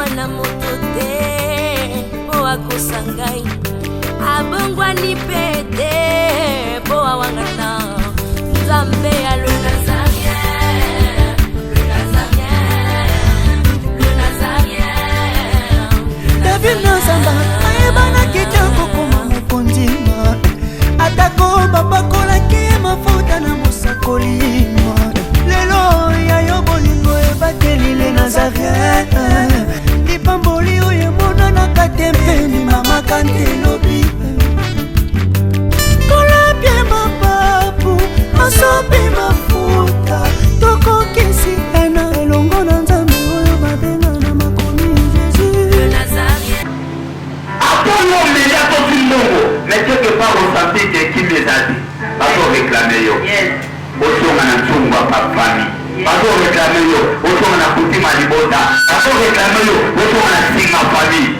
mwana moto te po akosangai abongwani pete po awangata Nzambe ya le Nazarien, le Nazarien, le Nazarien. David Nzamba ayebana kitoko koma mokondima atako bapakolaki mafuta na mosakolima lelo yayo bolingo ebateli le Nazarien lipamboli oyo emonanaka te mpeni mama kantelobi kolapie mapapu masopi mafuta tokokisi ena elongo na Nzambe oyo babenga na makomi Jésus Le Nazarien. Après l'homme, il y a tout le monde. Mais quelque part, on sentit que qui les a dit. Pas pour réclamer yo. Au son, on a un chumba par famille. Pas pour réclamer yo. Au son, on a foutu ma libota. Pas pour réclamer yo. Au son, on a signé ma famille.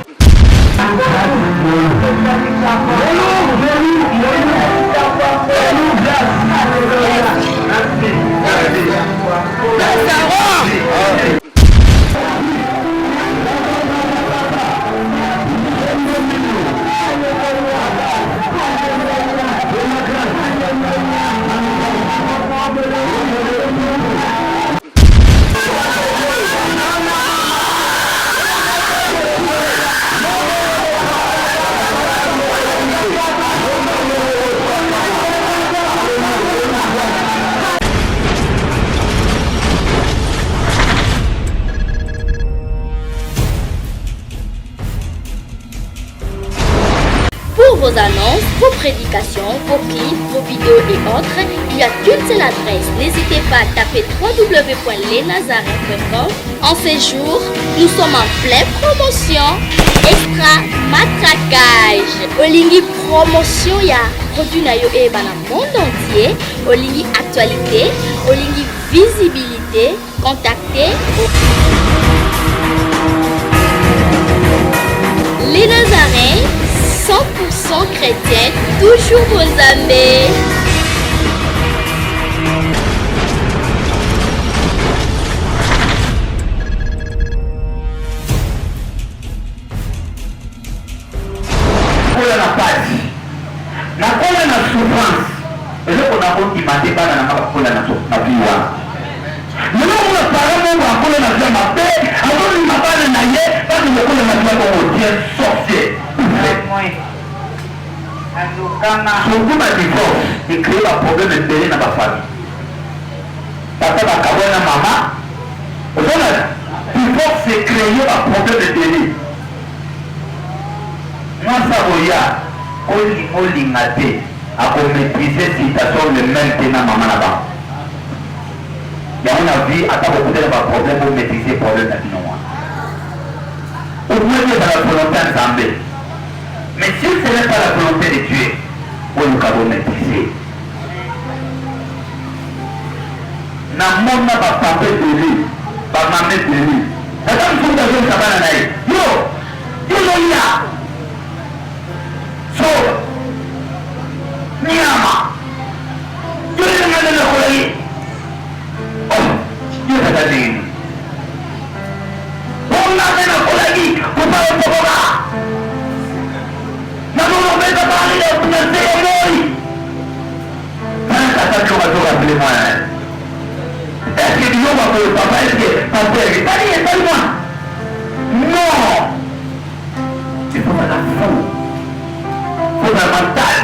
Pour vos annonces, vos prédications, vos clips, vos vidéos et autres, il y a qu'une seule adresse. N'hésitez pas à taper www.lesnazarins.com. En ces jours, nous sommes en pleine promotion. Extra matraquage. Olingi promotion ya produit na yo e bana monde entier. Olingi actualité, Olingi visibilité. Contactez les Nazarins. 100% chrétienne, toujours vos amis. Nakola na pati, nakola na souffrance. Eza kona koki mate bana na makola na viwa. Nuna muna paramo wakola na vya mabe, akoni mabana na ye, bani wakola na vya kwa modien sorcier. Surtout ma divorce, il crée un problème de dans ma famille. Papa va cavoir na maman. Vous voyez, divorce c'est créer un problème de délit. Moi ça voya, on l'ingate, à maîtriser situation le même que na maman là-bas. Il y a une vie, à ta beaucoup de problème pour maîtriser le problème de nous. Au moins de la volonté ensemble. Mais si ce n'est pas la volonté de Dieu, on nous avons maîtrisé. Na mona ba papa de lui, ba maman de lui. Attends, il faut que je sabana naï. Yo, yo ya. So, niama. Yo le ngale le kolai. Oh, yo ta ding. On na le kolai, ko pa ko ba. Est-ce que Dieu va pour le papa? Est-ce que papa est moi? Non! Il faut la fou. Il faut la mental.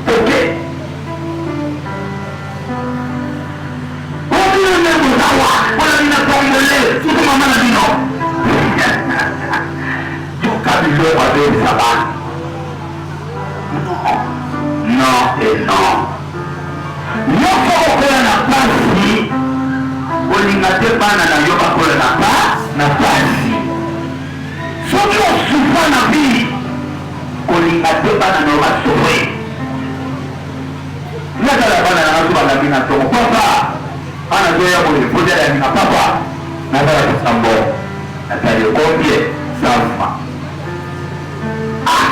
Ok? On dit le même au savoir. On a dit la forme de l'air. Tout le monde a dit non. Tout cas du jour, on va dire ça va. Non et non. Nous sommes na pasi, olingate bana na yo bakola na pasi. Soki osufa na vie, olingate bana na basouffre. Nakala bana na zo bana bina to papa. Ana zo ya boli poder ya na papa. Na bala kusambo. Na tali combien ça va. Ah,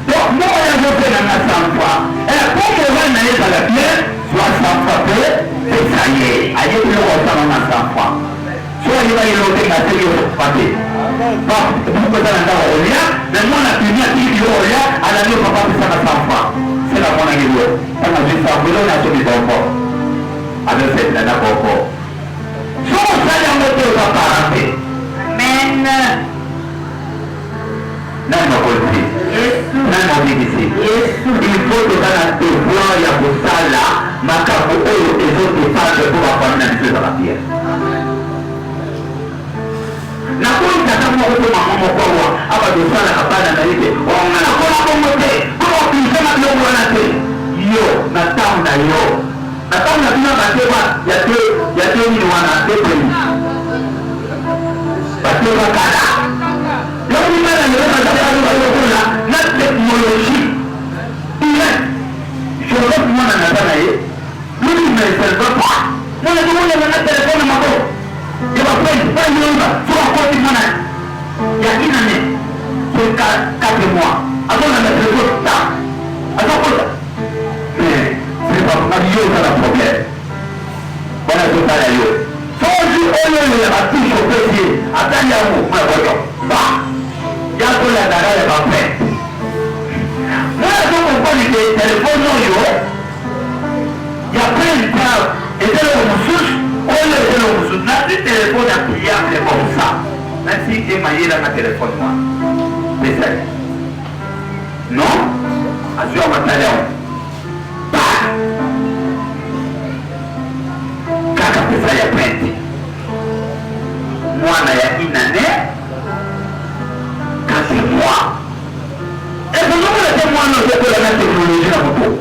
donc moi ya zo pena na sampa. Pour que vous n'ayez pas la pierre, soit 100 fois peu, et ça y est. Allez, vous le ressentez en 100 fois. Soit il va y avoir des matériaux sur papier. Pourquoi ça n'a pas relié? Mais moi, la première qui dit relié, à la nuit, papa, ça n'a pas francs. C'est la monnaie qui doit. Ça m'a juste ça, vous l'avez acheté des enfants. Avec cette nana, papa. Soit ça, il y a un autre apparenté. Amen. Non, non, police. Non, non, ici. Il faut que dans la devoir, il y a pour ça là, ma carte pour eux, les autres femmes pour apprendre la vie de la pierre. Na kuita kama huko mama kwa hapa dosana hapana na yake wana kwa pomote kwa kusema ndio wanate yo na tamu na tuna bateba ya te ni wanate bateba kada yo ni mara ni kama kula na teknolojia ile shoga mwana na sana yeye mimi nimeselva mwana ndio na telefoni mako ya wapenzi kwa nyumba sio kwa mwana ya ina ne c'est 4 mois avant la téléphone là attends quoi mais c'est pas ma vie ça la problème voilà tout ça là yo faut dire au lieu de la touche au pied attends ya vous ma voiture bah ya ko la dara ya ba fait moi je comprends que le téléphone non yo ya plein de temps et de le na téléphone appuyable comme ça. Même si j'ai maillé dans ma téléphone, moi. C'est ça. Non? Assure ma talent. Bah! Kaka pesa ya pente. Mwana ya inane. Kasi moi. Et vous nous laissez moi nous faire la technologie dans mon pot.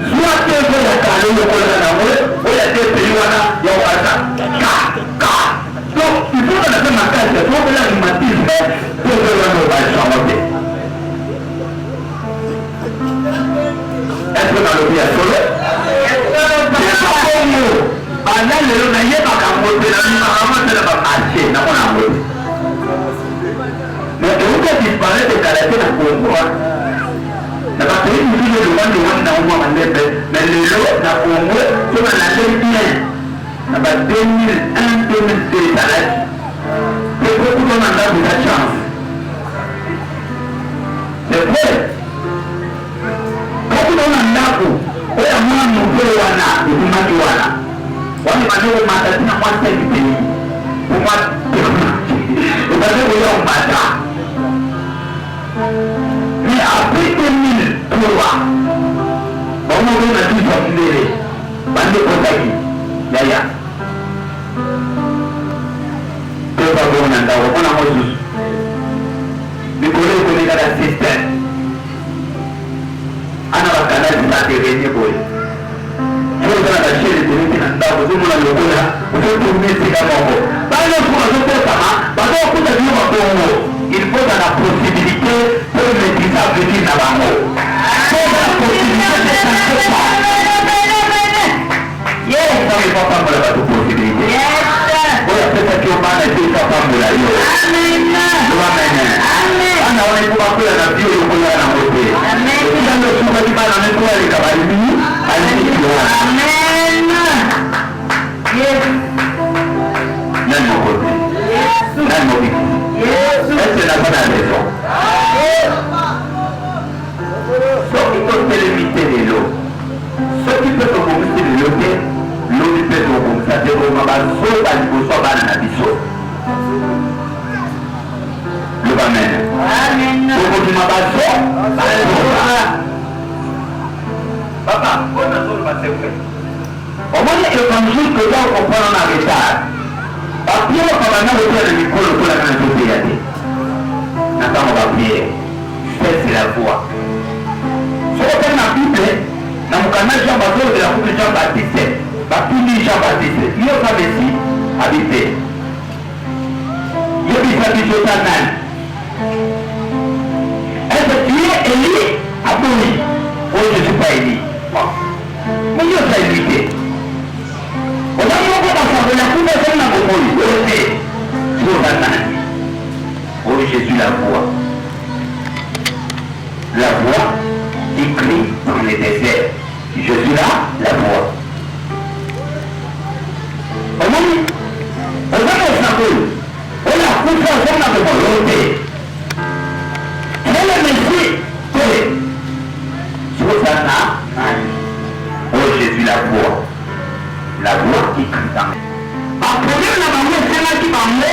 Soit que vous la calez au col de la roue, ou la tête de Yoana, Yawata. Donc, il faut que la femme à casa, il faut que la rhumatisme, pour que la nous va changer. Est-ce que dans le pays à sauver? C'est pas comme nous. Pendant le long, il n'y a pas qu'à monter, la vie, maman, c'est la marcher, n'a pas la monter. Mais vous pouvez disparaître de karaté dans le Congo. Na ba tuli mtu le wande wanda umwa mandebe na lelo na Congo tuma na bien na ba 2001 2002 talat c'est beaucoup de mandat de la chance c'est vrai beaucoup de mandat ko ya mwa mwe wana kumati wana wani maneno matatina mwasa kiteni kumati ubaze yo mbata mais après 2003 on a tout formulé bande kotaki yaya to ba bona ndawo ona mozus nikole ko ni kada system ana bakala zate renye boy yo da shiri tuni na ndawo zumuna lokola utoto mesi kama ko bale kwa zote kama bado kuta nyuma kongo il faut la possibilité pour les disables venir là-bas. C'est la possibilité de changer ça. Yes, ça ne va pas me la possibilité. Yes. Vous avez fait que vous avez dit ça pas me la yo. Amen. Amen. On a on est pour appeler la vie au couleur à monter. Amen. Et dans le souba du mal on est pour aller cabaret. Amen. Yes. Même mon côté. Même mon côté. Est-ce la bonne raison? Ce qui peut limiter de l'eau, ce qui peut augmenter de l'eau, l'eau peut augmenter, c'est-à-dire qu'on va le va mener. Amen. Papa, on a besoin de au moins, l'évangile que là, on prend en retard. Papier, on va nous faire le micro pour la grande. Nataka wapie c'est la voix. Soko tena Bible na mkana Jean Baptiste la coupe Jean Baptiste. Baptiste Jean Baptiste. Iyo kabesi habite. Yo bisa bisotanan. Est-ce que tu es Élie? Abouni. Oh, je ne suis pas Élie. Mais yo ça évité. On a eu beaucoup d'enfants, la coupe de la Mongoli. Ok. Sotanan. Oh Jésus la voix. La voix qui crie dans les déserts. Je suis là, la voix. On va nous dit la voix qui crie dans le problème na bango esengaki bango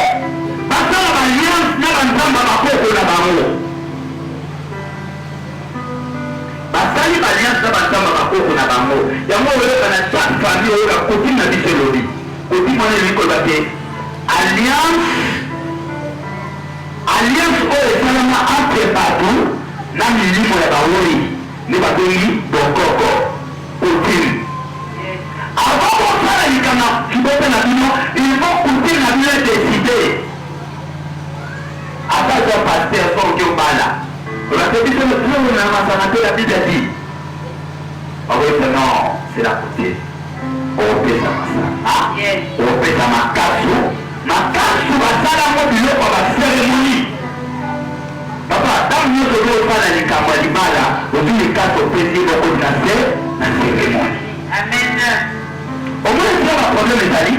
basala baalliance na banzamba bakoko na bango basali baalliance na banzamba bakoko na bango yango oyoka na chaque famille oyoka koti na biso elobi koti mwana elingi koloba te alliance oyo esalama entre bato na milimo ya bawoi nde babengi bokoko kotime avant kosala likama libope na bino ilfo kotime na bino edeside ata za paster soki obala olate biso na masana te la bible dit bakoyeba non c'est la kotime opesa masana opesa makasu basalango biloko ya baseremoni papa ntango nyonso oyo osala likambo ya libala ozwi likasi opesi bokoti na seremoni omona esika baproblème ezali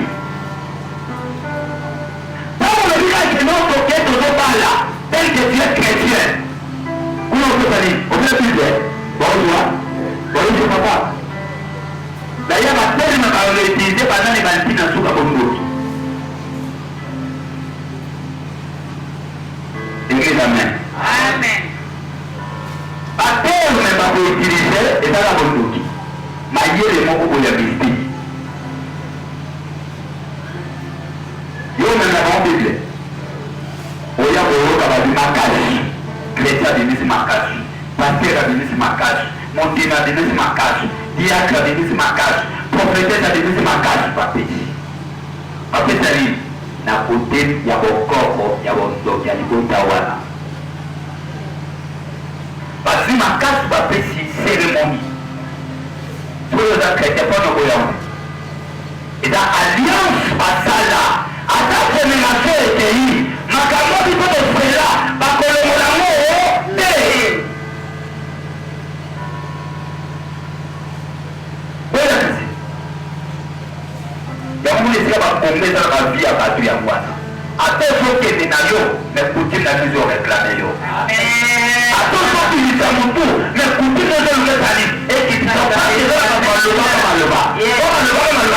ntango olobi kaki nyonso ke tozobala tel que tu es chrétien kuna okosali omona bible baozwa papa daya batelema baoutilize banani bantina suka bongoki église amen baterme bakoutilize ezala bondoki mayele moko boya mystike yo meme na bango bible oya koyoka babi makasi chrétien abimisi makasi paster abimisi makasi mondimi abimisi makasi diacre abimisi makasi prophétesse abimisi makasi bapesa nini na kote ya bokoko ya bondoki ya libota wana bazwi makasi bapesi seremoni soki oza chrétien mpona koyango eza alliance basala ata fémération ekei makambo biso bosela bakolongola ngo te boyakisi yango mona esika bakombe eza na bavie ya bato yango wana ata ozokende na yo me kutime na biso oreklame yo ata ozokilisa motu me kutime ozoluketani ekitisapaezaaamaloba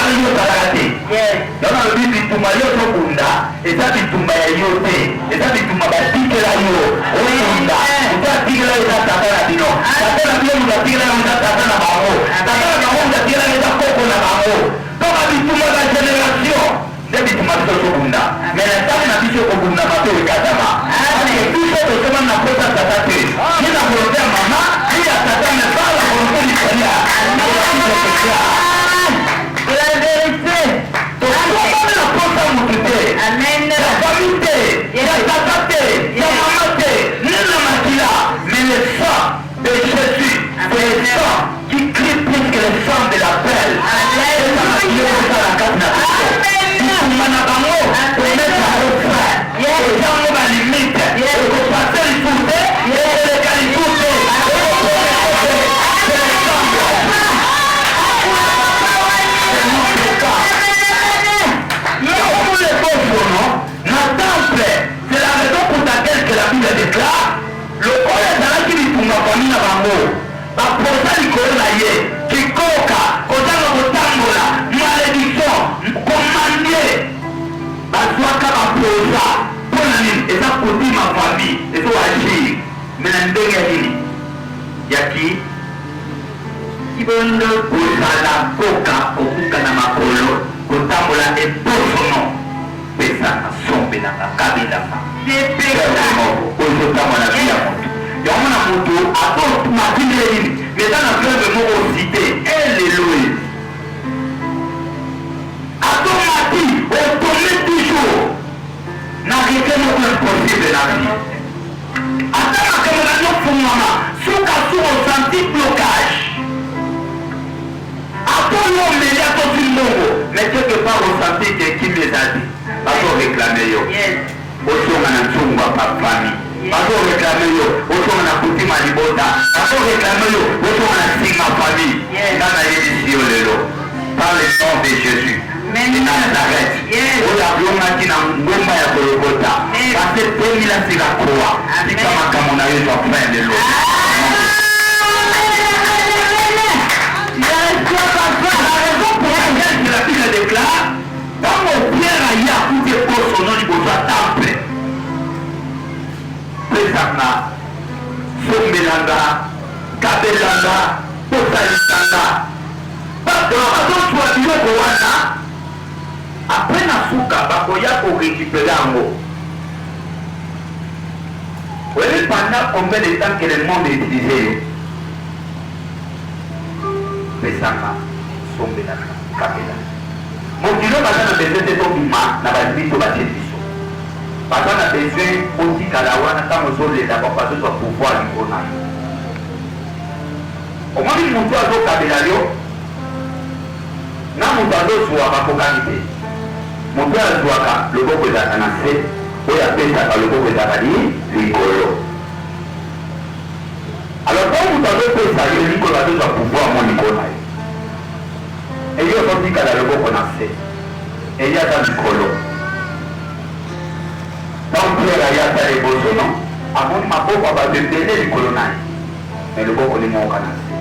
nini osalaka te yango nalobi bitumba yo ozobunda eza bitumba ya yo te eza bitumba batikela yo obunda moto atikela yo eza tata na bino tata na bino moto atikela yo eza tata na bango tata na bango moto atikela yo eza koko na bango toka bitumba ba génération nde bitumba biso tobunda me na ntango na biso kobunda mato ekatama ane biso tosoma na kota tata te ye na volonté ya mama ye ya tata me bala volonté likolia naoakisokosia la vérité tosomami na kota motu te ya fami te ya tata te ya mama te ne na makila mais le sang de Jésus c'est le sang qui crie plus que le sang de la pelle na bango kometa refra ezango balimite ekopasa lisute eleka lisute na temple c'est la raison pour laquelle que la Bible déclare lokola ezalaki bitumba fami na bango baposa likolo na ye kikoka kozanga kotambola malédiction komandie bazwaka baposa mpona nini eza kodima famille ezoagir me na ndenge ya nini yaki kibondo kozala koka kokuka na makolo kotambola ebosono pesa na sombe nanga kabelanga ozotambola vi ya moto yango na moto akomatindele nini meza na fleuve moko cité eleloe atomati otome toujours na rete moko impossible na vie ata makambo na nyofungwama suka su osanti blocage ato yo omeli atosi mbongo mais quelque part osanti ke kimi ezali bazoreklame yo osonga na nzungu ya bafami bazoreklame yo osonga na kutima libota bazoreklame yo osonga na nsima famille nga nayebisi yo lelo par le nom de Jésus de Nazareth oyo ablongaki na ngomba ya kolokota pase temila sika kowa tika makambo na yo ezwa fin lelo papa yanga kabelanga tosalisanga bato bazoswa biloko wana apres na suka bakoya korécupere yango. Oui, pendant combien de temps que le monde utilisait pesanga sombela kabela mokilo baza na besoin te tobima na bazito batie biso baza na besoin otikala wana ntango ozolela bazozwa pouvoir likolo na yo. omoni motu azokabela yo na moto azozwa bakokani te. moto azwaka loboko ezalaka na se oyo apesaka loboko ezalaka likolo. alors ntango moto azopesa yo likolo azozwa pouvoir mo likolo na yo eyo ozotikala loboko na se eyo aza likolo. donc pierre ayata liboso no amoni maboko abato ebele likolo na ye me loboko limoka na se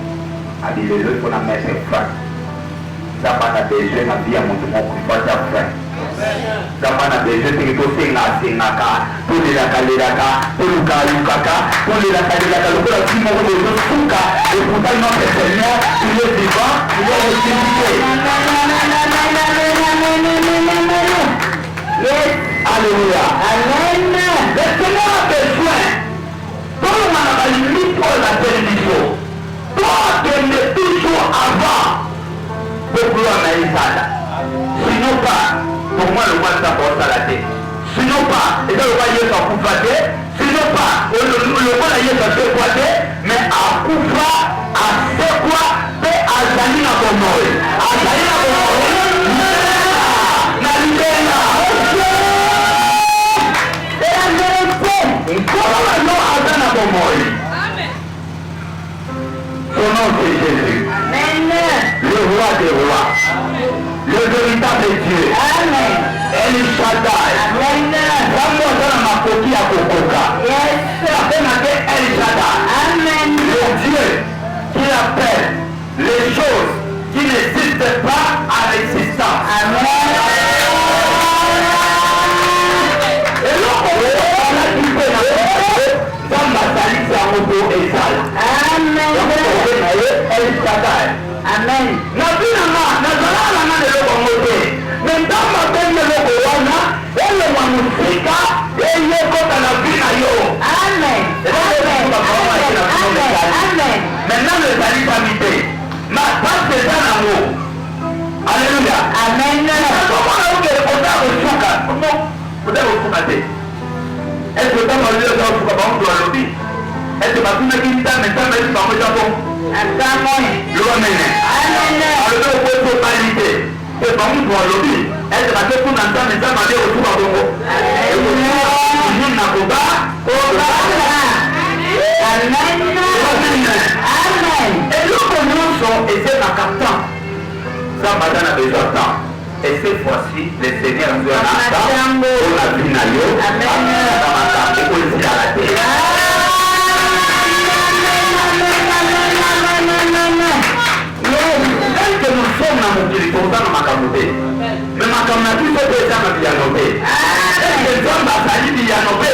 abilelo mpona maître fin nzambe na besoin na vie ya moto moko ifata fin. nzambe na besoin teke tosengasengaka tolelaka tolukalukaka tolelaka lokola ti moko ezosuka eputai notre seigneur il est vivant il est ressuscité. Alléluia. Amen. Le Seigneur a besoin tolonga na balimite oyo batelemiso toakende toujours avant pokoloa na ezala sinon pas tokoma lokwa nzambe osala te sinon pas eza lokwa yesu akufa te sinon pas lokola yesu asekwa te mais akufa asekwa mpe azali na bomoi azali na bomoi na libela Comment aza na bomoi. Son nom c'est Jésus. Amen. Le roi des rois. Amen. Le véritable Dieu. Amen. El Shaddai. Amen. Nzambe aza na makoki ya kokoka. Yes. Abenake El Shaddai. Amen. Le Dieu qui appelle les choses qui n'existent pas à l'existence. Amen. Amen. Nabinama nazalala na lelo ngote. Ndamba tenge loko wana ele wa musika yeye kota na bina yo. Amen. Amen. Amen. Maintenant le salut famille. Ma passe dans l'amour. Alléluia. Amen. Comment on peut contar au suka? Comment peut-être au suka te? Est-ce que dans le lieu de suka ba on doit lobby? Est-ce que ma fille qui t'a maintenant mais pas moi japon? Amen. Amen. Alors que vous qualité. C'est pas nous pour lobby. Est-ce que ma fille pour n'entendre mais ça m'a dit au suka bongo. Amen. Na koba. Amen. Amen. Et le commençons et c'est ma captain. Ça m'a donné besoin de temps. Et cette fois-ci, le Seigneur nous a donné pour la vie na yo. Amen. Et pour le ciel à la terre. Même que nous sommes dans mon territoire, nous sommes dans ma communauté. Mais ma communauté, c'est que ça m'a bien nommé. Est-ce que Dieu m'a sali bien nommé?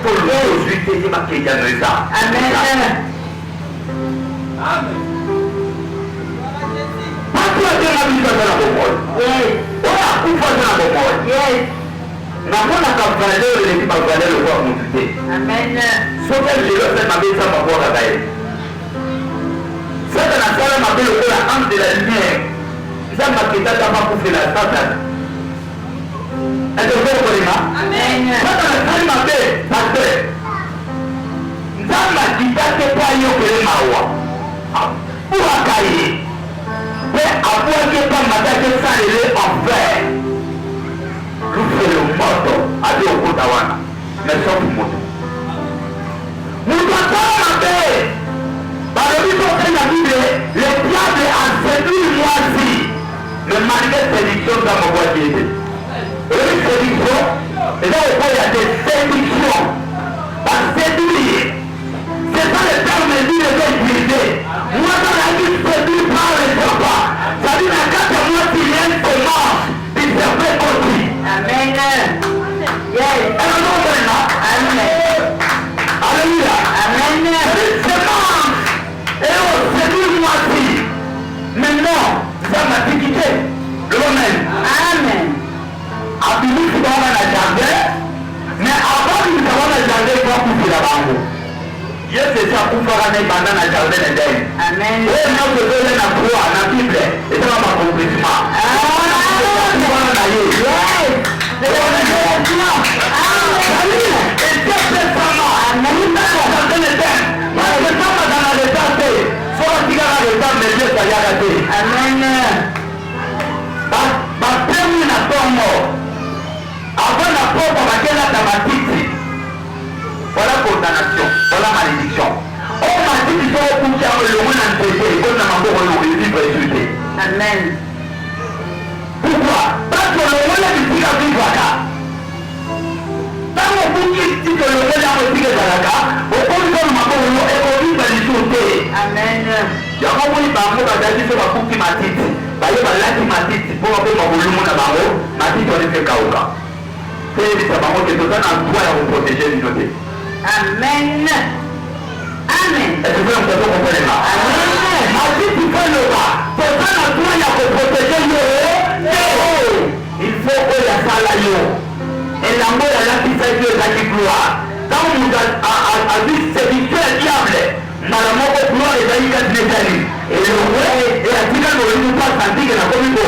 Pour aujourd'hui, c'est ma qui a donné ça. Amen. Amen. namonaka valeur eleki bavaleur lokwa motu te soki alelo se mabe eza mabwakaka ye satana asala mabe lokola ange de la lumière nzambe akendaka bakufela satana ezokokolema satana asali mabe paster nzambe akitake po ayokele mawa abwaka ye mpe abwaki epamataki esalele enfer lufelo moto adi okuta wana mesofu moto asala mabe balobi tosenga bible le diable a séduit mwasi mais malgré séduction nzambe abwaki ete oyebi séduction eza kokoya de séduction baséduire c'est ça le terme dit eza utilisé mwasi azalaki séduit par le serpent c'est-à-dire na kati ya mwasi il y a une semence du serpent oti. Amen. Yes. Amen. Alléluia. ebanda na jardin eden oyo nyonso ezole na croix na bible ezala baaccomplissement wana na ye etiepesama utana jardin eden esambaka na leta te so batikaka leta mesi ezaliaka te bapemi na ntongo avant na poko bakelaka matiti. Voilà condamnation, voilà malédiction. Oh, matiti soko kuki yango elongo na nzete ekona maboko elongo vivre résulté. Amen. Pourquoi? Parce que longole bisika vivaka. Tango kuki tito longole yango esika ezalaka okomi kona maboko elongo ekovivre lisusu te. Amen. Yango moni bango bazalaki so bakuki matiti baye balati matiti mpo bapema bolumu na bango matiti wana ekauka. Teyebisa bango ke toza na droit ya koprotege bino te. Amen. Amen. Est-ce que vous comprenez ça? Amen. Matiti fait le bas. Toza na droit ya koprotege yo. Il faut que ya sala yo. Elango ya lapisa yo ezaki gloire. Tant vous a dit séduction ya diable. Mbala moko gloire ezali kati nezali. Elongo eyatika lolumbu mpo asantike na komi bo.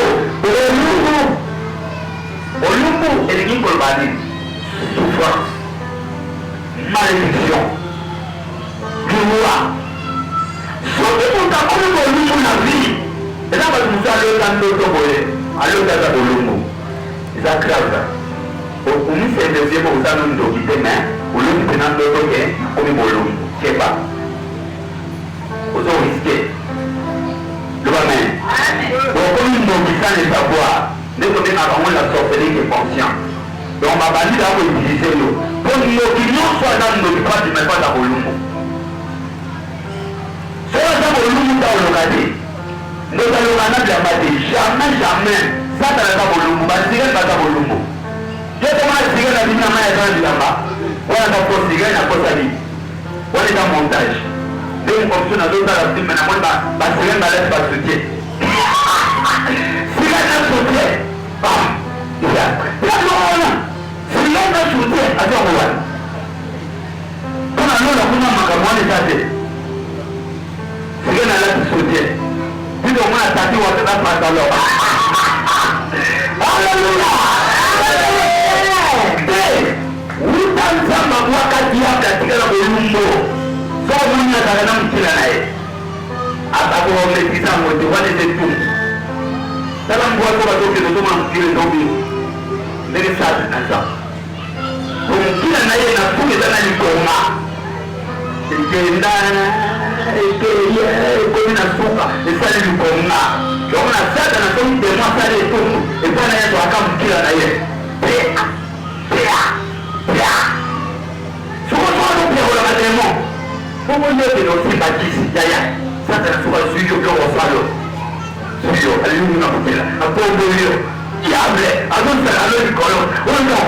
Olumbu elingi koloba nini? Souffrance, malédiction, gloire. Soki moto akomi bolumbu na vie eza bato mosu alota ndoto boye alotaka bolumbu eza grave. omisendesie po oza no ndoki te me olobi mpe na ndoto ke akomi bolumbu keba ozoriske lobamen okomi ndoki sans le savoir nde tobengaka ngo la sorcellerie conscient. Donc babandi da koutilize yo mpo ndoki nyonso aza ndoki pasi me mpata bolumbu soki aza bolumbu ta oloka te ndoki aloka na bilamba te jamais satana aza bolumbu basigani baza bolumbu yo komona sigani na bimi na mai aza na bilamba wana za po sigani akosali wana eza montage nde mokomiso nazotala filme namoni basigani balati basoutien sigani na soutien yaona sigani na soutien aza kowana mpona lola kuna makambo wana eza te sigani alati soutien bino omona tati watata pantalon alleluya wuta nzamba mwaka diable atikala bolumbo soko moni azala na mokila na ye akometisa mote wana eze tumu tala mbwako batokende tomona mokila ezobi ndenge sage na nzamba mokila na ye na tumu eza na likonga ekenda ekomi na suka esali likonga omona satana soki demo asali etumu epai na ye toaka mokila na ye sokosokotopiakolaka demo okoyokende osimbakisi yaya satana soka zwi yo bilokosalo zwi yo aliyungu na mokila akombo yo diable azosala alo likolo oyo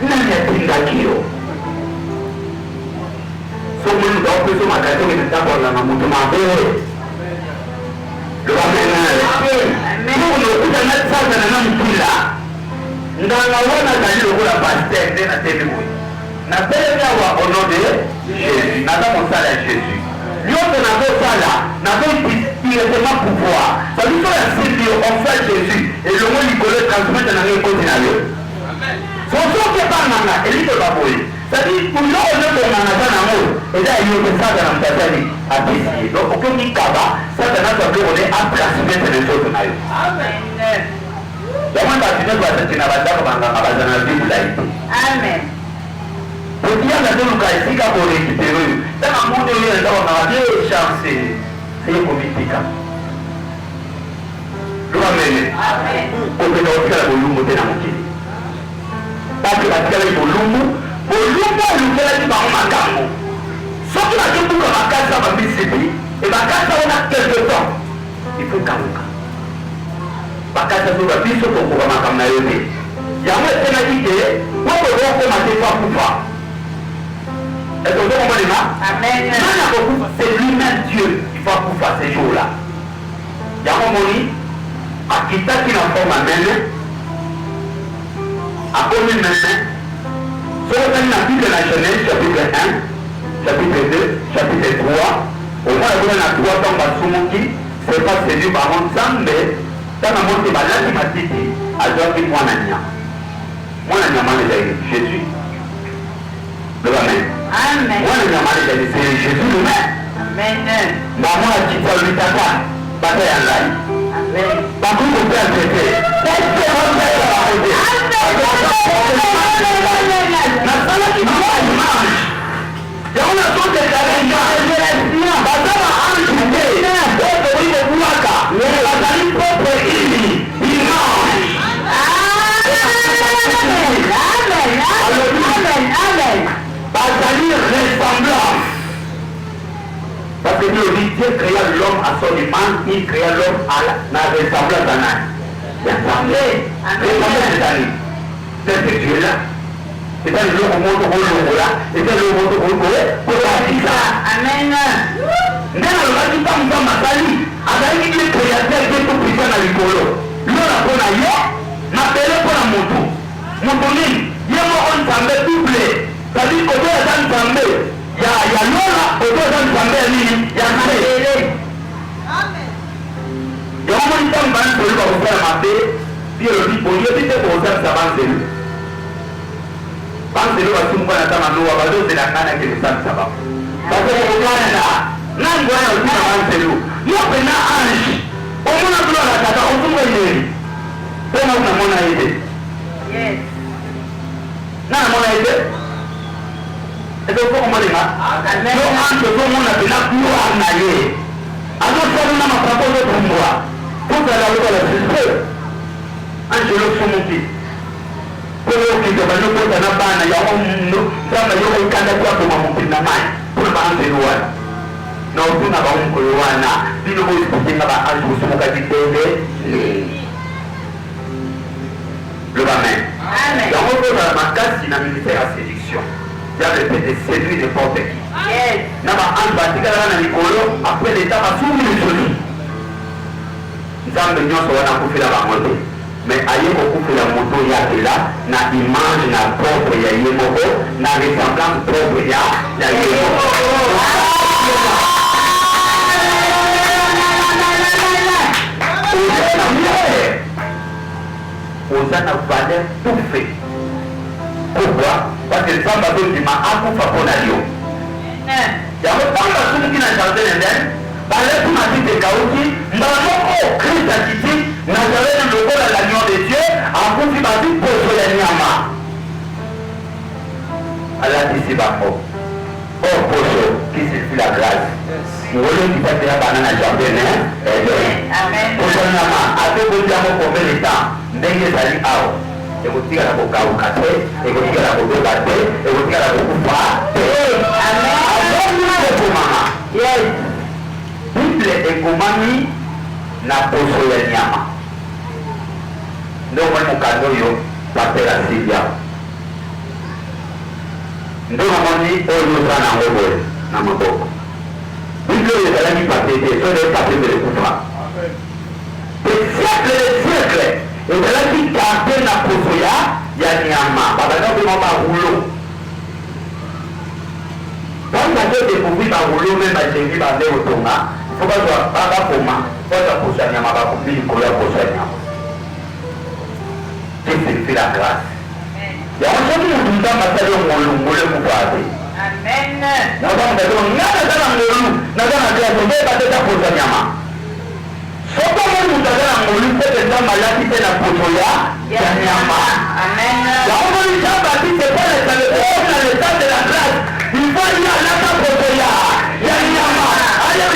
nani atindaki yo somoni mutu makati okende takola na mutu mabe lokuta na satana na mokila nganga wana azali lokola paster nde natemi boye natelemi awa au nom de jésus naza mosala ya jésus nyonso nazosala nazodirectement pouvoir sabiso ya simbi ofere jésus elongo likolo transmete na ngai ekoti na yo sosoki ebanganga elitoka boye sadi biloko nyonso nganga aza nango eza eyoke satana motatani apesi ye donc okoki kaba satana azwa biloko ne atransmete na nzoto na yo yango bato nyonso basati na bandako banganga baza na vi molai te otiyanga toluka esika korekipere oyo tanga monde oyo eza banganga de chance eyekomitika lobamene kopeka kotikala bolumbu te na mokili bato batikalaki bolumbu elukelaki bango makambo soki bakebuka makasi ya bamisipi ebakasi wana quelque temps ifo kaluka bakasi azoka biso tokoka makambo na yo te yango esenaki te pokozokoma te po akufa ezozokomonema nani akokufa c'est lui-même Dieu il faut akufa ce jour-là yango moni akitaki na forme amene akomi meme Ce qu'on a dans la Bible de la Genèse, chapitre 1, chapitre 2, chapitre 3, au moins la Bible a 3 temps Batsumuki, c'est pas séduit par mon Zambé, dans la montée balade, il m'a dit, à Joachim Mwanania. Mwanania Mané, Jésus. Le Amen. Amen. Mwanania Mané, c'est Jésus lui-même. Amen. Maman a dit ça, lui, tata, bataille en live. Amen. Par contre, on peut accepter. Est-ce que on peut arrêter? Nasala qui m'a pas image. Il y a une autre déclaration. Basama anjoué. Autre oui de Bouaka. Mais la saline propre image. Amen. Basali ressemblance. Parce que Dieu créa l'homme à son image, il créa l'homme à la ressemblance d'un âne. Ressemblé. Ressemblé, c'est Dieu-là. C'est-à-dire le monde au là, c'est-à-dire le monde au pour la Amen. Nana le va dire pas Masali, avec les créateurs qui sont puissants dans l'écolo. L'on a pour la yo, n'appelez pour la moto. Motonine, il y a un ensemble doublé. C'est-à-dire qu'au deux ensemble, il y a l'on au deux ensemble, il y a Amen. Il y a un moment où on va faire ma paix, puis le dit, bon, il y a des gens qui vont s'avancer. Parce que nous sommes dans la loi, nous sommes dans la qui nous sommes là. Parce que nous sommes là, nous sommes dans la loi. Nous sommes dans l'ange. On a besoin de la tata, on sommes dans l'île. On a besoin de l'aider. Yes. Non, on a aidé. Et donc, on va dire, nous ange, tout le monde a besoin de nous amener. Alors, ça nous a proposé pour moi. Pour que la loi soit ange, le fond mon fils. Pour que les gens ne soient pas là, ils ne soient pas là, ils ne soient pas là, ils ne soient pas là, pour pas en déloyer. Non, tout n'a pas un colonne. Si nous voulons expliquer ça, je vous souhaite que le Amen. Dans votre marquage, il y a un ministère à séduction. Il y a le fait de séduire n'importe qui. N'a pas un bâti qui a un écolo, après l'état va soumis le joli. Nous avons besoin de faire la moto. Mais aïe beaucoup fait la moto il y a là, na image na propre il y a yemoko, na ressemblance propre il y a yemoko. Aux ana valeur tout fait. Pourquoi? Parce que ça va donner ma akufa pour la lion. Il y a pas de tout qui n'a changé l'Inde. Par les tout de Kaouki, dans le Christ a dit, Nazareth le corps à l'agneau de Dieu, en coup qui va dire pour la Nyama. Allah dit c'est pas faux. Oh, Pocho, qui c'est la grâce. Nous voulons qu'il fasse la banane à jardin, Amen. Pour la Nyama, à tout le monde pour le temps, n'ayez pas dit ah. Et vous tirez la boca au café, et vous tirez la boca au café, et vous tirez la boca au café. Amen. Pour maman. Yes. Bible ekomami na poso ya nyama ndio mukando yo batela sibia ndio moni oyo sana ngobo na maboko Bible ezalaki patete so de patete de kufa siècle ezalaki garde na poso ya nyama babaka ko ba hulo quand on a découvert par rouleau même à Jésus dans les automats, il faut pas voir pas comment, pas la poche nyama pas comme il colle la poche nyama. Qu'est-ce que fait la grâce? Il y a un seul qui nous donne ma salle au moulin pour passer. Amen. Nous avons besoin de nada dans le moulin, nada dans la grâce, on va passer la poche nyama. Sauf que nous avons un moulin pour que nous malades qui la poche ya nyama. Amen. La on va bâtir c'est pas le temps de la grâce. Il faut aller à la Potoya. Il y a une yama. Allez,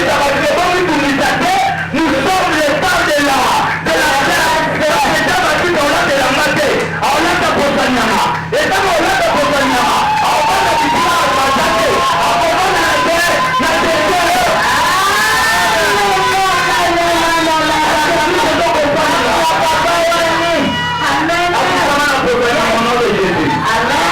nous sommes les temps de la grâce. De la état bâti dans la de la maté. On a ta Potanyama. Et dans on a ta Potanyama. On va la victoire à Matate. On va la guerre. La terre. Amen. Amen. Amen.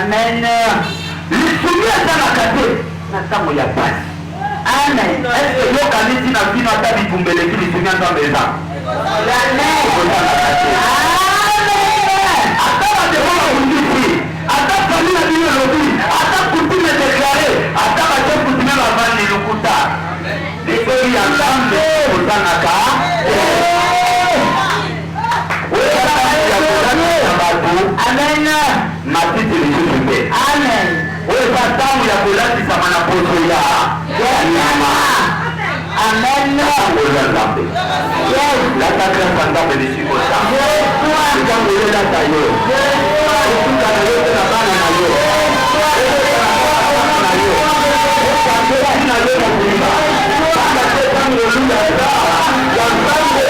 Amen. Lisumia sana kate na tango ya pasi. Amen. Est-ce que yo kanisi na vino ata bitumbeleki lisumia nzambe eza? Amen. Ata bademona kundisi, ata fami na bino lobi, ata kutime deklare, ata bache kutime bavandi lukuta. Lisumia ya nzambe ozanaka. Amen. Matiti lisusu te. Amen. Oyo eza ntango ya kolatisama na poso ya nyama. Amen. Ntango eza nzambe. Lata grâce ya nzambe lisiko ta. Ntango elata yo. Etuka na yo te na bana na yo. Etuka na bana na yo. Etuka na yo na kuliba. Aka te tango luya eza. Ya nzambe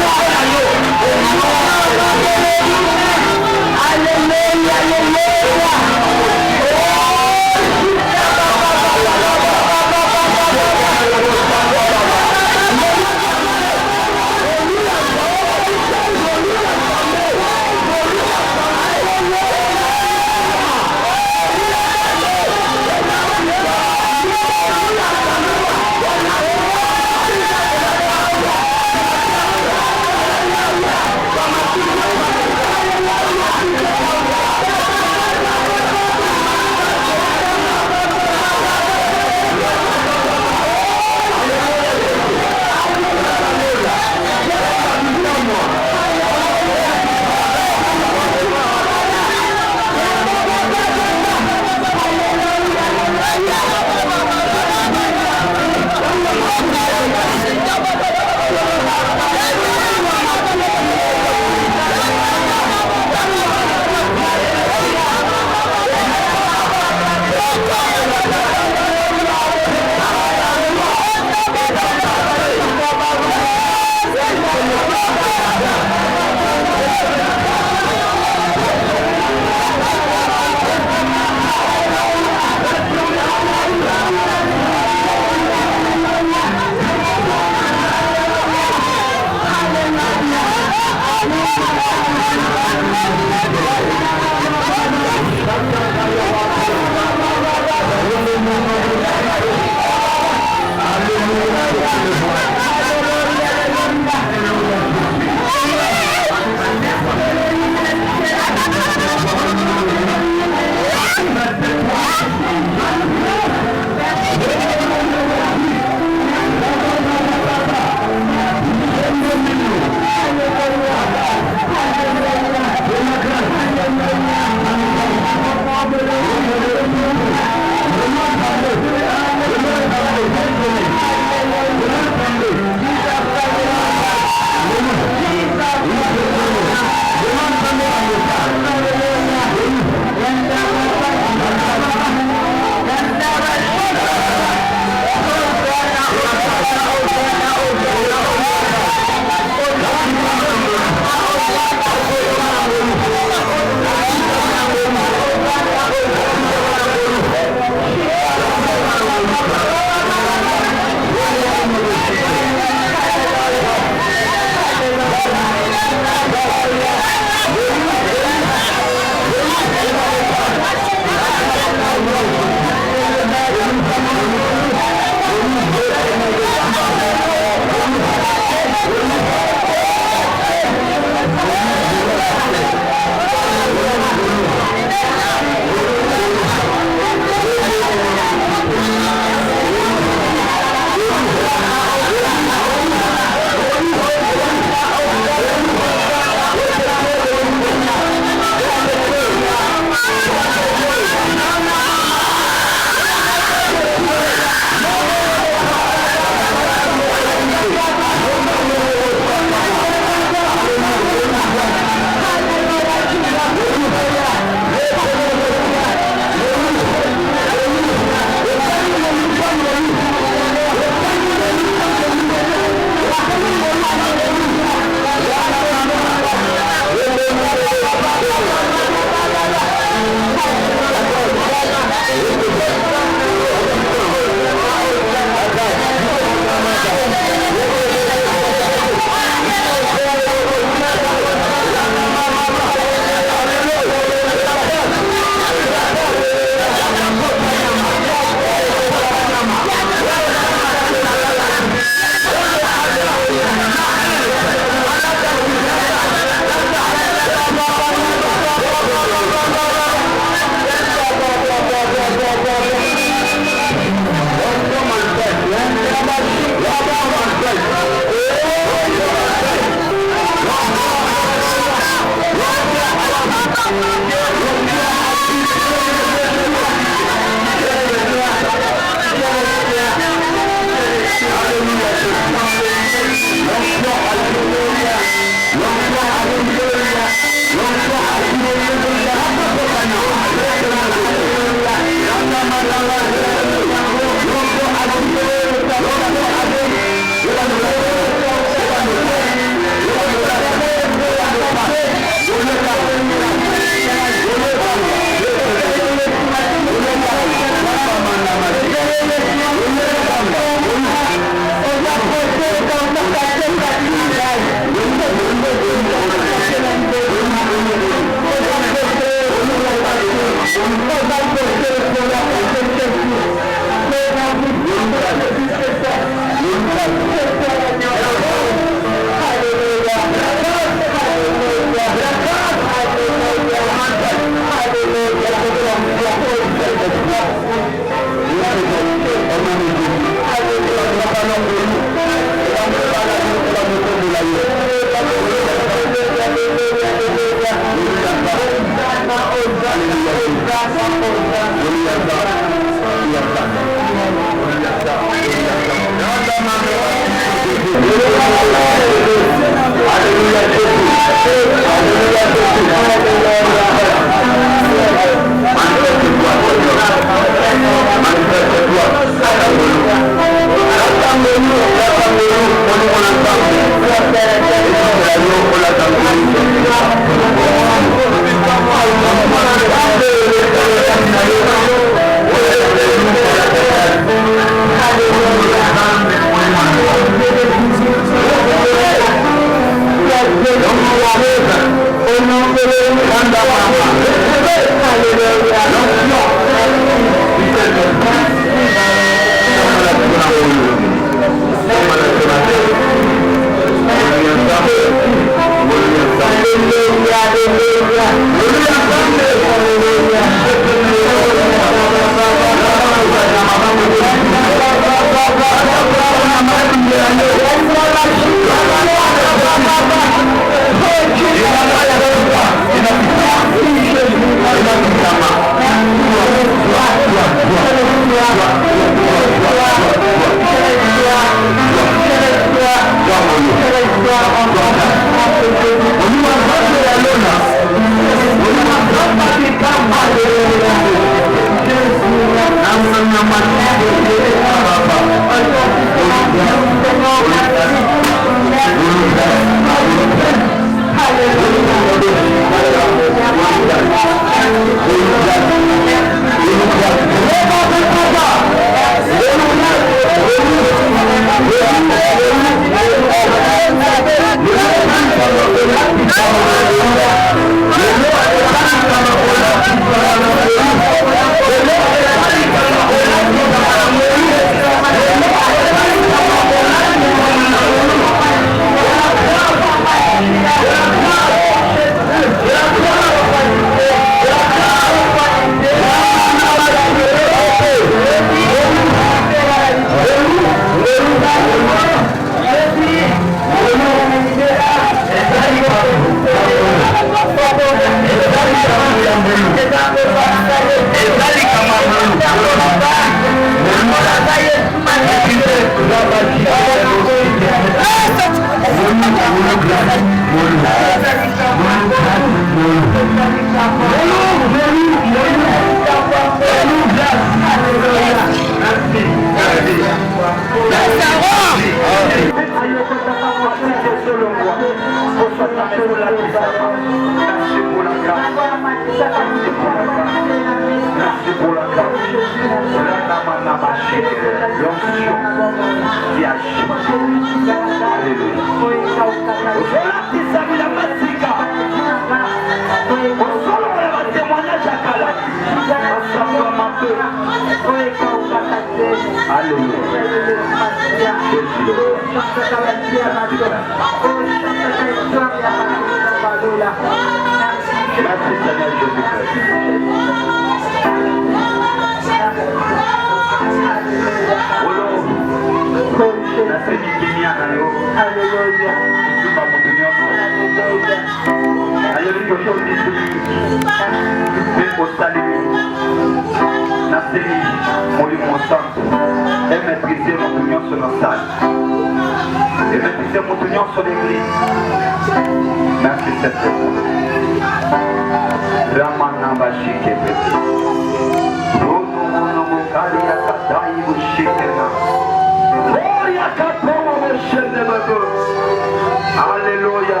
Alléluia.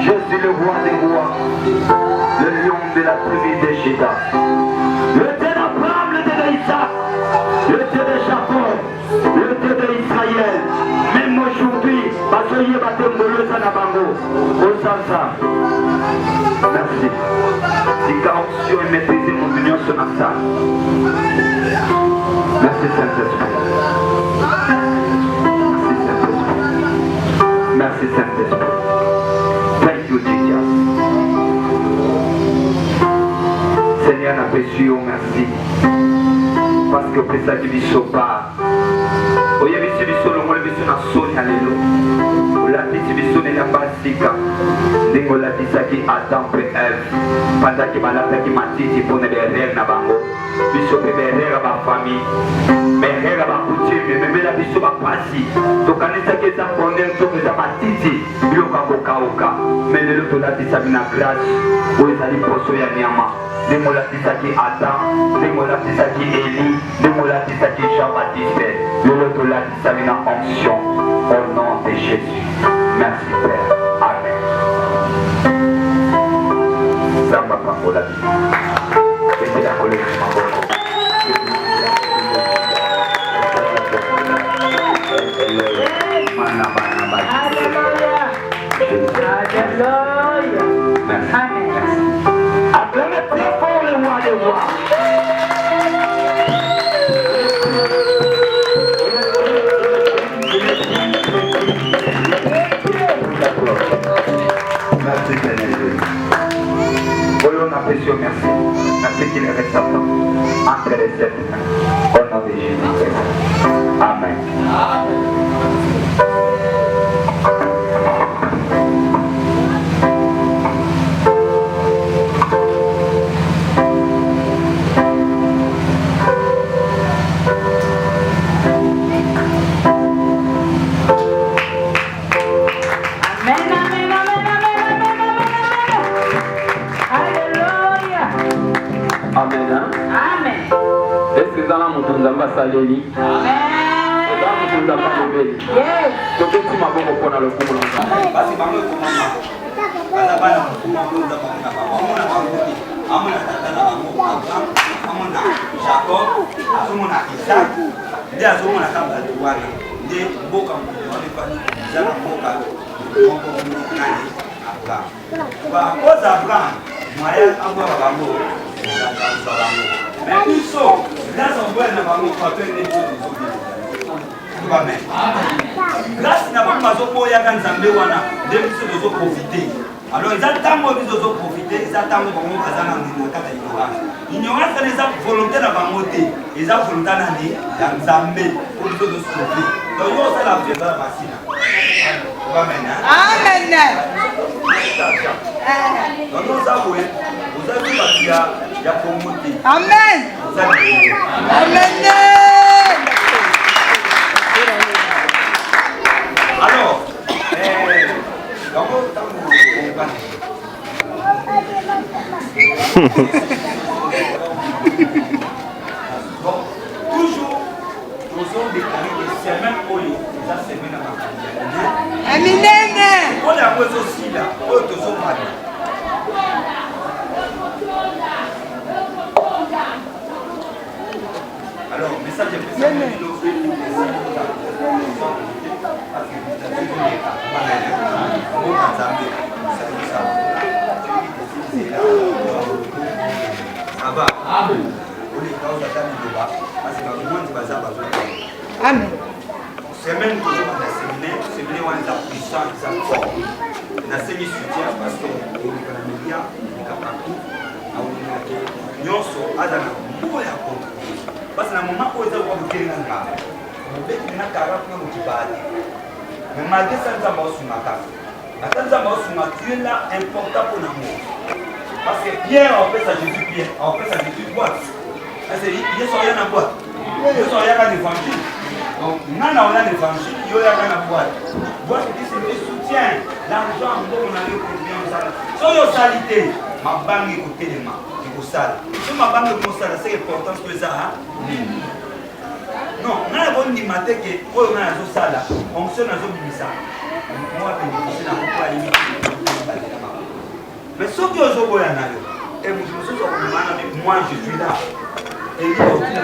Jésus le roi des rois, le lion de la tribu de Juda, le Dieu d'Abraham, le Dieu d'Isaac, le Dieu de Jacob, le Dieu d'Israël. Même aujourd'hui, Basoye Batembolo Sanabango, Osansa. Merci. Dikantion et maîtriser mon union sur la salle. Merci Saint-Esprit. Merci Saint-Esprit. Thank you Jesus. Seigneur, n'apprécions, merci. Parce que pour ça qui vit sur pas. Oye biso biso longo biso na soni alléluia. Olatisi biso ne yambasika. Ndingo latisaki Adam pe Ève. Pendant que balataki matiti pour ne berrer na bango. Biso pe berrer ba famille. Berrer ba coutume. memela biso bapasi tokanisaki eza problème to eza matiti biloko akokauka me lelo tolatisaki na grâce oyo ezali poso ya nyama ndenge olatisaki Adam ndenge olatisaki Eli ndenge olatisaki Jean Baptiste lelo tolatisaki na onction au nom de Jésus. Merci Père. Amen. Samba pambola biso ete la koleki maboko acclamez très fort le roi des rois. Merci Bénédicte. Voyons la pression, merci. Merci qu'il reste entre les sept mains. Au nom de Jésus. Amen. Saleli. Mais ils sont là, on voit la maman frapper les choses. Amen. Grâce à la maman, il y a un Zambé wana, des choses de profiter. Alors ils attendent de profiter, ils attendent pour nous passer dans une carte d'ignorance. Ignorance, c'est les volontés de la maman, ils ont volonté dans Zambé pour nous de sauver. Donc ils ont la vie de la vaccine. Amen. Amen. Donc nous avons vu qu'il y a promoté. Amen. Amen. Alors, bon, toujours, nous avons déclaré que c'est même pour lui, ça c'est bien à ma famille. Amen. On a aussi là, on est tous au mal. Alors, message de Amen. Semaine toujours dans le séminaire, on est puissant, ils sont forts. On a semi soutien parce que on est dans les médias, on est partout. On est dans parce que dans le moment où ils ont été dans le cas, on a été dans le cas où on a été. Mais malgré ça, nous avons su ma carte. Attends, tu es là important pour l'amour. Parce que Pierre, on fait ça, Jésus Pierre, on fait ça, Jésus boîte. Il y a rien à boîte. Il y a rien à l'évangile. Donc, nous avons l'évangile, il y a rien à boîte. Boîte, c'est le soutien. L'argent, on a eu pour bien ça. Sur la salité, ma banque est côté des mains. Si ma banque est ça, c'est important que ça. Non, on a bon matin que on a ça là, on se n'a pas ça. Moi, je ne mais ce que je vois là, et moi je suis là. Et il y a aussi la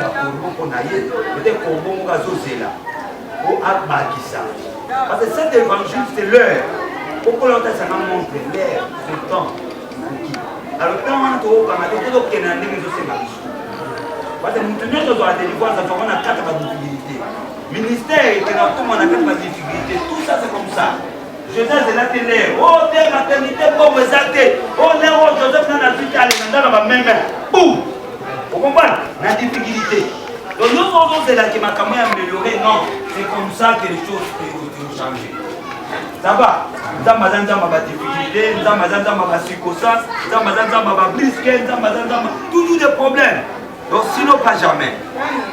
pour peut-être qu'on va là. Pour abattre ça. Parce que cet évangile, c'est l'heure. Pourquoi l'on ça montre l'heure, ce temps. Alors quand on a tout le monde parce que nous tenons à la délivrance, on a 4 difficultés. Ministère, tout le monde a 4 difficultés. Tout ça, c'est comme ça. Joseph est la télé. Oh, t'es maternité, comme vous êtes. Oh, Joseph n'a pas dans la même main. Boum! Vous comprenez? La difficulté. Donc, nous sommes là qui m'a amélioré. Non, c'est comme ça que les choses ont changé. Ça va? Nous avons des difficultés, nous avons des circonstances, nous avons des brisques, nous avons toujours des problèmes. Donc sinon pas jamais.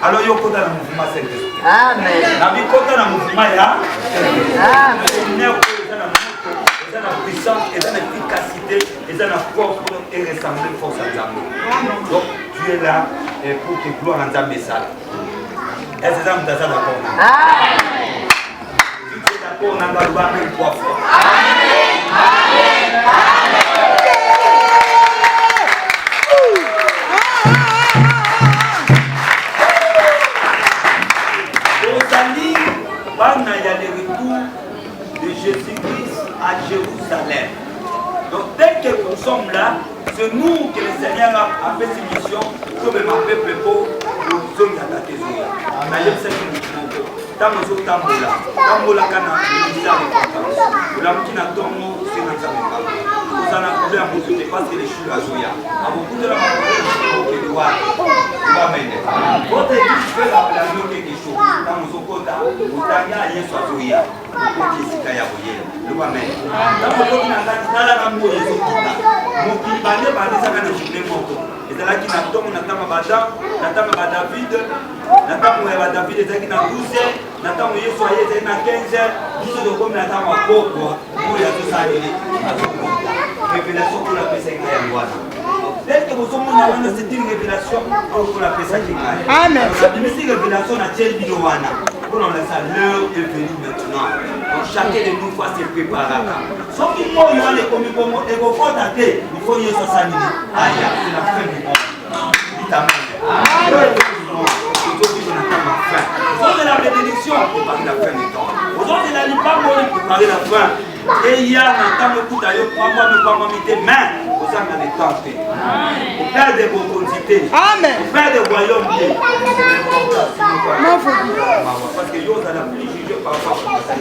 Alors il y a un mouvement Saint-Esprit. Amen. Na bikota na mouvement ya. Amen. La puissance, et la efficacité, et la force pour ressembler force à Nzambe. Donc tu es là pour que gloire à Nzambe ça. Est-ce que vous êtes d'accord? Amen. Si tu es d'accord, on a le même 3 fois. Rosalie, il y a le retour de Jésus-Christ à Jérusalem. Donc dès que nous sommes là, c'est nous que le Seigneur a fait cette mission comme ma peuple pour nous donner à la thésaure. Tango zo tambola, tambola kana ministère de confiance. La mukina tongo c'est dans sa main. Vous en avez problème pour tout parce que les chutes à Zoya. À beaucoup de la problème que doit mener. Votre église fait la quelque chose. Tango zo kota, utanga yesu à Zoya. Pour qui sika ya boye. Le va mener. Tango zo kina ngala na mo yesu kita. Mo ki bane bane ça kana journée moko. Et là qui n'a tongo na tama bada, na tama ba David, na tama ya David ezaki na 12. Natamo Yesu ayeze na 15 biso de comme natamo akoko pour ya tout ça ele révélation pour la pesa ya Bwana. Dès que vous sommes c'est une révélation pour la pesa kinga. Amen. La Bible révélation na telle bilowana. Pour on laisse l'heure est venue maintenant. Donc chacun de nous doit se préparer. Sauf qu'il faut y aller comme et vous faut dater, il faut y s'assigner. Aïe, c'est la fin du monde. Amen. Vous avez la bénédiction pour préparer la fin du temps. Vous avez la lipa pour préparer la fin. Et il y a un temps de coup d'ailleurs, pour avoir mais vous avez les tenter. Pour faire des opportunités. Pour faire des royaumes. Parce que vous avez plus jugé par rapport à ça.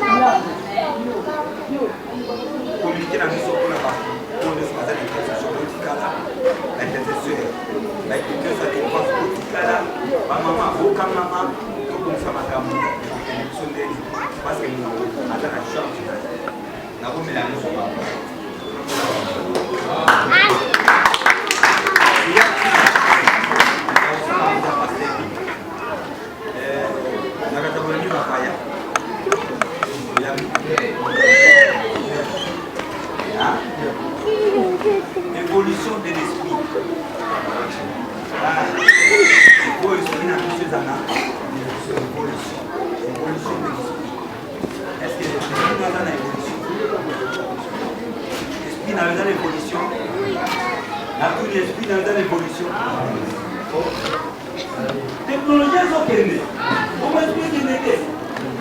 Communiquer dans mission pour la partie. Pour ne pas être intercession politique. L'intercession. L'intercession ça dépense politique. Maman, aucun maman. Ça m'a fait parce que nous avons la chance d'avoir mis la maison. Évolution de l'esprit. Il faut expliquer à M. Zana. Évolution de l'esprit. Est-ce que l'esprit n'a pas d'évolution? L'esprit n'a pas d'évolution. L'esprit n'a pas d'évolution. Technologie est ok. Comment expliquer qu'il était?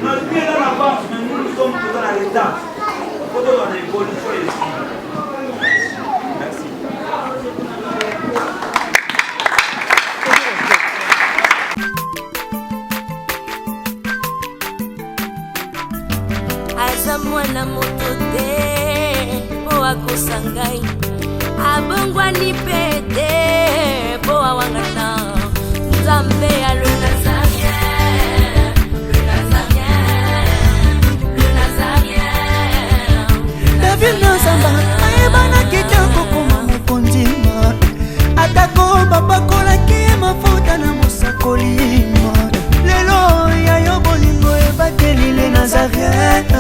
L'esprit est dans l'avance, mais nous sommes tous dans la retard. Il faut avoir l'évolution de l'esprit. Merci. aza mwana moto te po akosa ngai abongwani mpe te po awangana nzambe ya le nazarien, le nazarien, le nazarien. David Nzamba ayebana kitoko koma mokondima atako bapakolaki mafuta na mosakolima lelo yayo bolingo ebateli le nazarien.